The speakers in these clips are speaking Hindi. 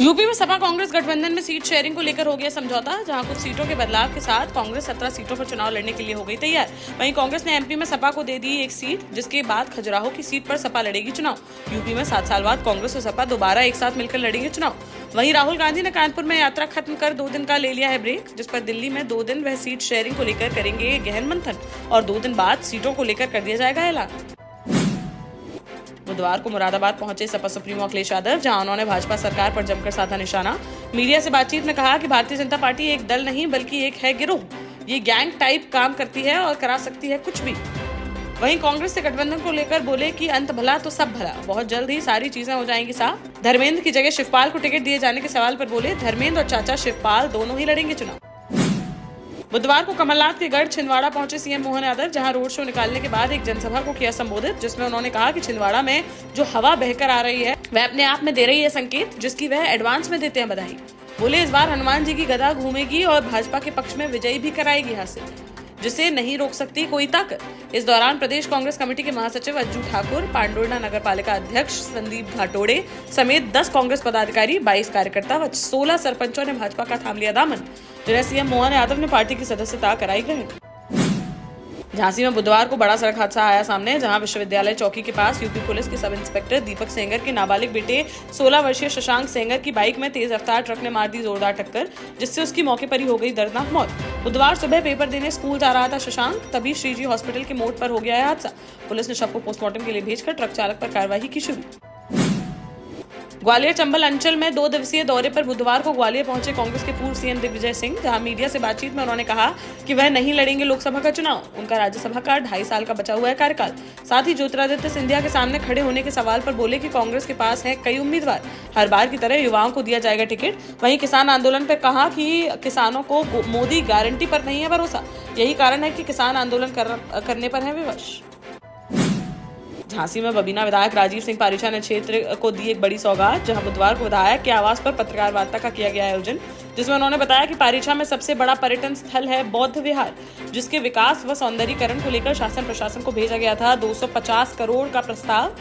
यूपी में सपा कांग्रेस गठबंधन में सीट शेयरिंग को लेकर हो गया समझौता। जहां कुछ सीटों के बदलाव के साथ कांग्रेस 17 सीटों पर चुनाव लड़ने के लिए हो गई तैयार। वहीं कांग्रेस ने एमपी में सपा को दे दी एक सीट, जिसके बाद खजुराहो की सीट पर सपा लड़ेगी चुनाव। यूपी में 7 साल बाद कांग्रेस और सपा दोबारा एक साथ मिलकर लड़ेंगे चुनाव। वहीं राहुल गांधी ने कानपुर में यात्रा खत्म कर 2 दिन का ले लिया है ब्रेक, जिस पर दिल्ली में 2 दिन वह सीट शेयरिंग को लेकर करेंगे गहन मंथन और 2 दिन बाद सीटों को लेकर कर दिया जाएगा ऐलान। बुधवार को मुरादाबाद पहुंचे सपा सुप्रीमो अखिलेश यादव, जहां उन्होंने भाजपा सरकार पर जमकर साधा निशाना। मीडिया से बातचीत में कहा कि भारतीय जनता पार्टी एक दल नहीं बल्कि एक है गिरोह। ये गैंग टाइप काम करती है और करा सकती है कुछ भी। वहीं कांग्रेस से गठबंधन को लेकर बोले कि अंत भला तो सब भला, बहुत जल्द ही सारी चीजें हो जाएंगी साफ। धर्मेंद्र की जगह शिवपाल को टिकट दिए जाने के सवाल पर बोले धर्मेंद्र और चाचा शिवपाल दोनों ही लड़ेंगे चुनाव। बुधवार को कमलनाथ के गढ़ छिंदवाड़ा पहुंचे सीएम मोहन यादव, जहां रोड शो निकालने के बाद एक जनसभा को किया संबोधित, जिसमें उन्होंने कहा कि छिंदवाड़ा में जो हवा बहकर आ रही है वह अपने आप में दे रही है संकेत, जिसकी वह एडवांस में देते हैं बधाई। बोले इस बार हनुमान जी की गदा घूमेगी और भाजपा के पक्ष में विजयी भी कराएगी हासिल, जिसे नहीं रोक सकती कोई ताकत। इस दौरान प्रदेश कांग्रेस कमेटी के महासचिव अज्जू ठाकुर, पांडुर्णा नगर पालिका अध्यक्ष संदीप घाटोड़े समेत 10 कांग्रेस पदाधिकारी, 22 कार्यकर्ता व 16 सरपंचों ने भाजपा का थाम लिया दामन, जिन्हें सीएम मोहन यादव ने पार्टी की सदस्यता कराई ग्रहण। झांसी में बुधवार को बड़ा सड़क हादसा आया सामने, जहां विश्वविद्यालय चौकी के पास यूपी पुलिस के सब इंस्पेक्टर दीपक सेंगर के नाबालिग बेटे 16 वर्षीय शशांक सेंगर की बाइक में तेज रफ्तार ट्रक ने मार दी जोरदार टक्कर, जिससे उसकी मौके पर ही हो गई दर्दनाक मौत। बुधवार सुबह पेपर देने स्कूल जा रहा था शशांक, तभी श्रीजी हॉस्पिटल के मोड़ पर हो गया है हादसा। पुलिस ने शव को पोस्टमार्टम के लिए भेजकर ट्रक चालक पर कार्रवाई की शुरू। ग्वालियर चंबल अंचल में 2 दिवसीय दौरे पर बुधवार को ग्वालियर पहुंचे कांग्रेस के पूर्व सीएम दिग्विजय सिंह, जहां मीडिया से बातचीत में उन्होंने कहा कि वह नहीं लड़ेंगे लोकसभा का चुनाव। उनका राज्यसभा का 2.5 साल का बचा हुआ है कार्यकाल। साथ ही ज्योतिरादित्य सिंधिया के सामने खड़े होने के सवाल पर बोले कि कांग्रेस के पास है कई उम्मीदवार, हर बार की तरह युवाओं को दिया जाएगा टिकट। वहीं किसान आंदोलन पर कहा कि किसानों को मोदी गारंटी पर नहीं है भरोसा, यही कारण है कि किसान आंदोलन करने पर है विवश। झांसी में बबीना विधायक राजीव सिंह पारिछा ने क्षेत्र को दी एक बड़ी सौगात, जहां बुधवार को विधायक के आवास पर पत्रकार वार्ता का किया गया आयोजन, जिसमें उन्होंने बताया कि पारिछा में सबसे बड़ा पर्यटन स्थल है बौद्ध विहार, जिसके विकास व सौंदर्यीकरण को लेकर शासन प्रशासन को भेजा गया था 250 करोड़ का प्रस्ताव,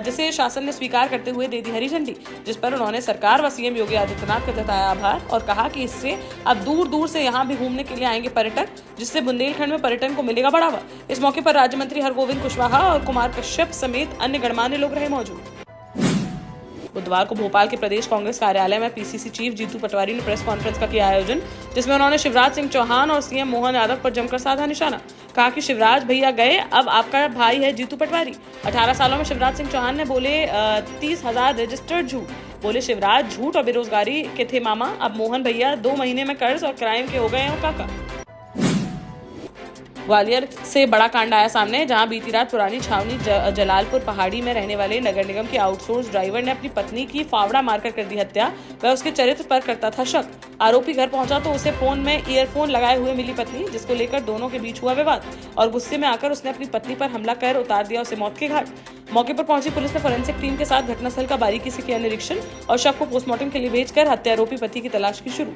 जिसे शासन ने स्वीकार करते हुए दे दी हरी झंडी, जिस पर उन्होंने सरकार व सीएम योगी आदित्यनाथ का जताया आभार और कहा कि इससे अब दूर दूर से यहाँ भी घूमने के लिए आएंगे पर्यटक, जिससे बुंदेलखंड में पर्यटन को मिलेगा बढ़ावा। इस मौके पर राज्य मंत्री हरगोविंद कुशवाहा और कुमार कश्यप समेत अन्य गणमान्य लोग रहे मौजूद। बुधवार को भोपाल के प्रदेश कांग्रेस कार्यालय में पीसीसी चीफ जीतू पटवारी ने प्रेस कॉन्फ्रेंस का किया आयोजन, जिसमें उन्होंने शिवराज सिंह चौहान और सीएम मोहन यादव पर जमकर साधा निशाना। कहा कि शिवराज भैया गए, अब आपका भाई है जीतू पटवारी। 18 सालों में शिवराज सिंह चौहान ने बोले 30,000 रजिस्टर्ड झूठ। बोले शिवराज झूठ और बेरोजगारी के थे मामा, अब मोहन भैया 2 महीने में कर्ज और क्राइम के हो गए हैं काका। ग्वालियर से बड़ा कांड आया सामने, जहां बीती रात पुरानी छावनी जलालपुर पहाड़ी में रहने वाले नगर निगम के आउटसोर्स ड्राइवर ने अपनी पत्नी की फावड़ा मारकर कर दी हत्या। वह उसके चरित्र पर करता था शक। आरोपी घर पहुंचा तो उसे फोन में ईयरफोन लगाए हुए मिली पत्नी, जिसको लेकर दोनों के बीच हुआ विवाद और गुस्से में आकर उसने अपनी पत्नी पर हमला कर उतार दिया उसे मौत के घाट। मौके पर पहुंची पुलिस ने फोरेंसिक टीम के साथ घटनास्थल का बारीकी से किया निरीक्षण और शव को पोस्टमार्टम के लिए भेजकर हत्यारोपी पति की तलाश की शुरू।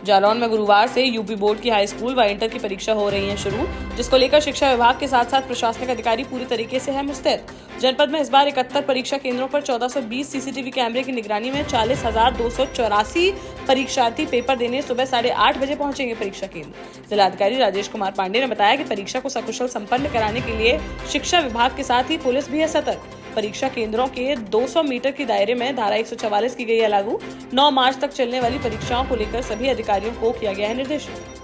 जालौन में गुरुवार से यूपी बोर्ड की हाई स्कूल व इंटर की परीक्षा हो रही है शुरू, जिसको लेकर शिक्षा विभाग के साथ साथ प्रशासनिक अधिकारी पूरी तरीके से है मुस्तैद। जनपद में इस बार 71 परीक्षा केंद्रों पर 1420 सीसीटीवी कैमरे की निगरानी में 40,284 परीक्षार्थी पेपर देने सुबह 8:30 बजे पहुंचेंगे परीक्षा केंद्र। जिलाधिकारी राजेश कुमार पांडे ने बताया कि परीक्षा को सकुशल संपन्न कराने के लिए शिक्षा विभाग के साथ ही पुलिस भी है सतर्क। परीक्षा केंद्रों के 200 मीटर की दायरे में धारा 144 की गई है लागू। 9 मार्च तक चलने वाली परीक्षाओं को लेकर सभी अधिकारियों को किया गया है निर्देशित।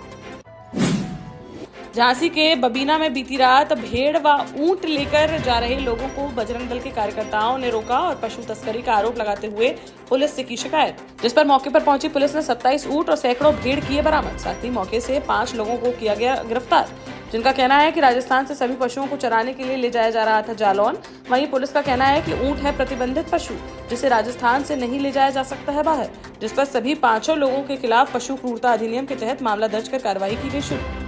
झांसी के बबीना में बीती रात भेड़ व ऊंट लेकर जा रहे लोगों को बजरंग दल के कार्यकर्ताओं ने रोका और पशु तस्करी का आरोप लगाते हुए पुलिस से की शिकायत, जिस पर मौके पर पहुंची पुलिस ने 27 ऊंट और सैकड़ों भेड़ किए बरामद। साथ ही मौके से 5 लोगों को किया गया गिरफ्तार, जिनका कहना है कि राजस्थान से सभी पशुओं को चराने के लिए ले जाया जा रहा था जालौन। वहीं पुलिस का कहना है कि ऊंट है प्रतिबंधित पशु, जिसे राजस्थान से नहीं ले जाया जा सकता है बाहर, जिस पर सभी 5 लोगों के खिलाफ पशु क्रूरता अधिनियम के तहत मामला दर्ज कर कार्रवाई की गई शुरू।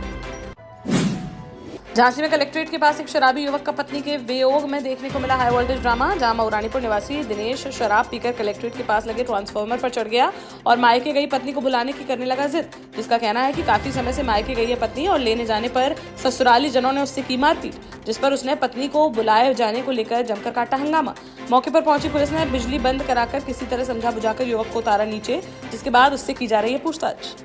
झांसी में कलेक्ट्रेट के पास एक शराबी युवक का पत्नी के वियोग में देखने को मिला हाई वोल्टेज ड्रामा, जहां मऊरानीपुर निवासी दिनेश शराब पीकर कलेक्ट्रेट के पास लगे ट्रांसफार्मर पर चढ़ गया और मायके गई पत्नी को बुलाने की करने लगा जिद, जिसका कहना है कि काफी समय से मायके गई है पत्नी और लेने जाने पर ससुराली जनों ने उससे की मारपीट, जिस पर उसने पत्नी को बुलाए जाने को लेकर जमकर काटा हंगामा। मौके पर पहुंची पुलिस ने बिजली बंद कराकर किसी तरह समझा बुझाकर युवक को उतारा नीचे, जिसके बाद उससे की जा रही है पूछताछ।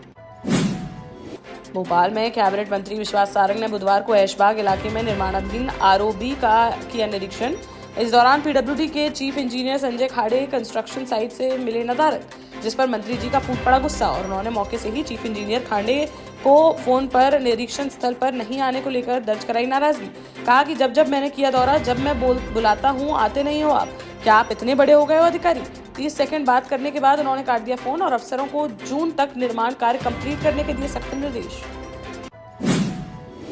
भोपाल में कैबिनेट मंत्री विश्वास सारंग ने बुधवार को ऐशबाग इलाके में निर्माणाधीन आरओबी का किया निरीक्षण। इस दौरान पीडब्ल्यूडी के चीफ इंजीनियर संजय खाड़े कंस्ट्रक्शन साइट से मिले नदारद, जिस पर मंत्री जी का फूट पड़ा गुस्सा और उन्होंने मौके से ही चीफ इंजीनियर खाड़े को फोन पर निरीक्षण स्थल पर नहीं आने को लेकर दर्ज कराई नाराजगी। कहा कि जब मैंने किया दौरा, जब मैं बुलाता हूँ आते नहीं हो आप, क्या आप इतने बड़े हो गए हो अधिकारी। 30 सेकंड बात करने के बाद उन्होंने काट दिया फोन और अफसरों को जून तक निर्माण कार्य कंप्लीट करने के दिए सख्त निर्देश।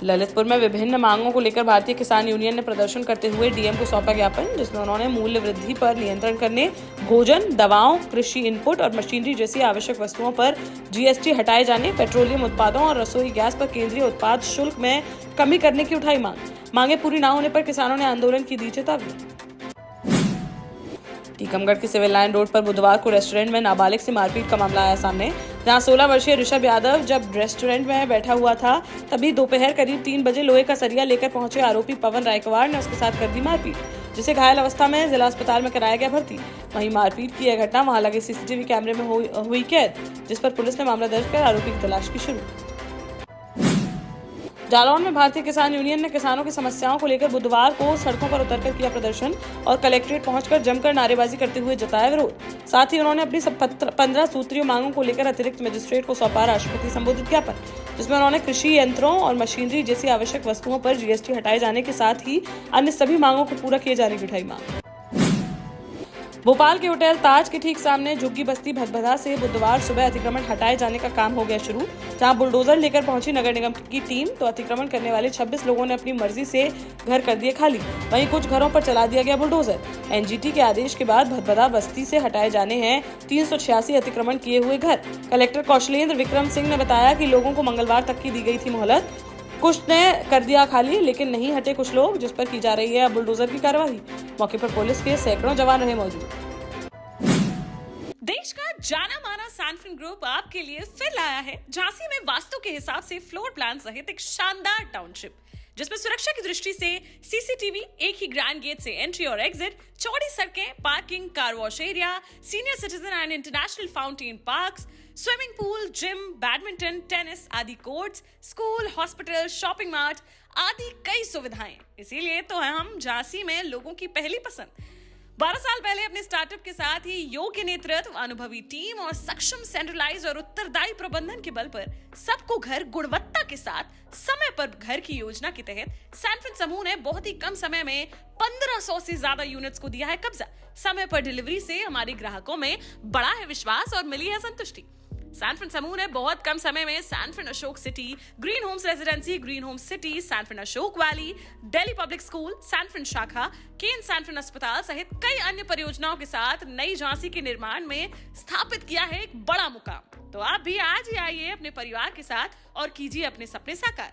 ललितपुर में विभिन्न मांगों को लेकर भारतीय किसान यूनियन ने प्रदर्शन करते हुए डीएम को सौंपा ज्ञापन, जिसमें उन्होंने मूल्य वृद्धि पर नियंत्रण करने, भोजन, दवाओं, कृषि इनपुट और मशीनरी जैसी आवश्यक वस्तुओं पर जीएसटी हटाए जाने, पेट्रोलियम उत्पादों और रसोई गैस पर केंद्रीय उत्पाद शुल्क में कमी करने की उठाई मांगे पूरी न होने पर किसानों ने आंदोलन की दी चेतावनी। टीकमगढ़ के सिविल लाइन रोड पर बुधवार को रेस्टोरेंट में नाबालिग से मारपीट का मामला आया सामने, जहां 16 वर्षीय ऋषभ यादव जब रेस्टोरेंट में बैठा हुआ था तभी दोपहर करीब 3 बजे लोहे का सरिया लेकर पहुंचे आरोपी पवन रायकवाड़ ने उसके साथ कर दी मारपीट, जिसे घायल अवस्था में जिला अस्पताल में कराया गया भर्ती। वहीं मारपीट की यह घटना वहां लगे सीसीटीवी कैमरे में हुई कैद, जिस पर पुलिस ने मामला दर्ज कर आरोपी की तलाश की शुरू। जालौन में भारतीय किसान यूनियन ने किसानों की समस्याओं को लेकर बुधवार को सड़कों पर उतरकर किया प्रदर्शन और कलेक्ट्रेट पहुंचकर जमकर नारेबाजी करते हुए जताया विरोध। साथ ही उन्होंने अपनी 15 सूत्रीय मांगों को लेकर अतिरिक्त मजिस्ट्रेट को सौंपा राष्ट्रपति संबोधित ज्ञापन, जिसमें उन्होंने कृषि यंत्रों और मशीनरी जैसी आवश्यक वस्तुओं पर जीएसटी हटाए जाने के साथ ही अन्य सभी मांगों को पूरा किए जाने की उठाई मांग। भोपाल के होटल ताज के ठीक सामने झुग्गी बस्ती भदभदा से बुधवार सुबह अतिक्रमण हटाए जाने का काम हो गया शुरू, जहां बुलडोजर लेकर पहुंची नगर निगम की टीम तो अतिक्रमण करने वाले 26 लोगों ने अपनी मर्जी से घर कर दिए खाली, वहीं कुछ घरों पर चला दिया गया बुलडोजर। एनजीटी के आदेश के बाद भदभदा बस्ती से हटाए जाने हैं 386 अतिक्रमण किए हुए घर। कलेक्टर कौशलेंद्र विक्रम सिंह ने बताया कि लोगों को मंगलवार तक की दी गई थी मोहलत, कुछ ने कर दिया खाली लेकिन नहीं हटे कुछ लोग, जिस पर की जा रही है बुलडोजर की कार्रवाई। मौके पर पुलिस के सैकड़ों जवान रहे मौजूद। देश का जाना माना सैनफिन ग्रुप आपके लिए फिर लाया है झांसी में वास्तु के हिसाब से फ्लोर प्लान सहित एक शानदार टाउनशिप, जिसमें सुरक्षा की दृष्टि से सीसीटीवी, एक ही ग्रैंड गेट से एंट्री और एग्जिट, चौड़ी सड़कें, parking, car wash area, senior citizen and international fountain parks, swimming pool, gym, badminton, tennis आदि courts, school, hospital, shopping mart आदि कई सुविधाएं। इसीलिए तो हम झांसी में लोगों की पहली पसंद। 12 साल पहले अपने स्टार्टअप के साथ ही योग्य नेतृत्व, अनुभवी टीम और सक्षम सेंट्रलाइज और उत्तरदायी प्रबंधन के बल पर सबको घर गुणवत्ता के साथ समय पर घर की योजना के तहत सैनफिन समूह ने बहुत ही कम समय में 1500 से ज्यादा यूनिट्स को दिया है कब्जा। समय पर डिलीवरी से हमारे ग्राहकों में बड़ा है विश्वास और मिली है संतुष्टि। सैनफिन समूह ने बहुत कम समय में सैनफिन Ashok city, green homes residency, green homes city, सैनफिन Ashok valley, Delhi public school, सैनफिन शाखा, केन सैनफिन अस्पताल सहित कई अन्य परियोजनाओं के साथ नई झांसी के निर्माण में स्थापित किया है एक बड़ा मुकाम। तो आप भी आज ही आइए अपने परिवार के साथ और कीजिए अपने सपने साकार।